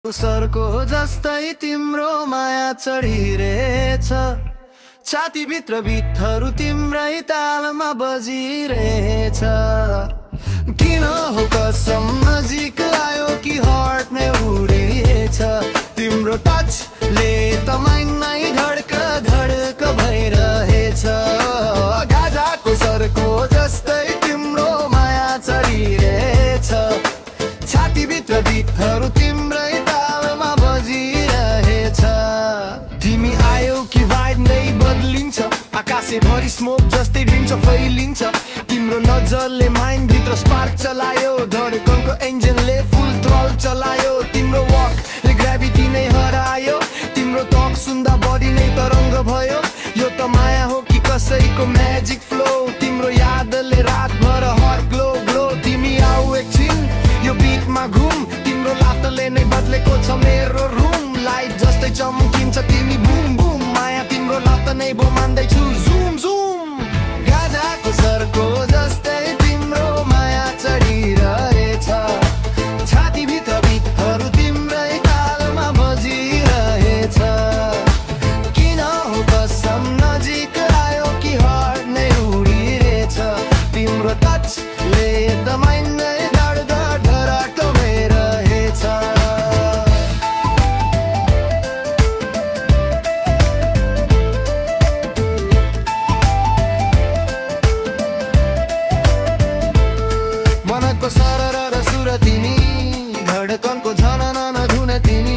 सरको जस्तै तिम्रो माया चढिरहेछ, छातीभित्र बिटहरू तिम्रै तालमा बजिरहेछ। किन हो कसम नजिक आयो कि हार्ट नै उडिएछ, तिम्रो टचले त माइन्डमै धड्क धड्क भइरहेछ। गाजाको सरको जस्तै तिम्रो माया चढिरहेछ, छातीभित्र बिटहरू तिम्रै तालमा बजिरहेछ। तिमी आयो कि भाइब नै बदलिन्छ, आकाशैभरि स्मोक जस्तै ढिन्छ फैलिन्छ। तिम्रो नजरले माइन्ड भित्र स्पार्क चलायो, धडकनको इन्जिनले फुल थ्रल चलायो। तिम्रो वकले ग्राभिटी नै हरायो, तिम्रो टक सुन्दा बडी नै तरङ्ग भयो। यो त माया हो कि कसैको म्याजिक फ्लो, तिम्रो यादले रातभर हर ग्लो ग्लो। तिमी आऊ एकछिन यो बिटमा घुम, तिम्रो लातले नै बदलेको छ मेरो रुम। लाइट जस्तै चम्किन्छ तिमी बुम बुम, माया तिम्रो लत नै बो मान्दैछु जुम जुम। गाजाको सरको जस्तै तिम्रो माया चढिरहेछ, छातीभित्र बिटहरू तिम्रै तालमा बजिरहेछ। किन हो कसम नजिक आयो कि हार्ट नै उडिरहेछ, तिम्रो टचले त माइन्ड नै धड्क धड्क भइरहेछ। मनको सरर र सुर तिमी, धडकनको झनन धुन तिमी।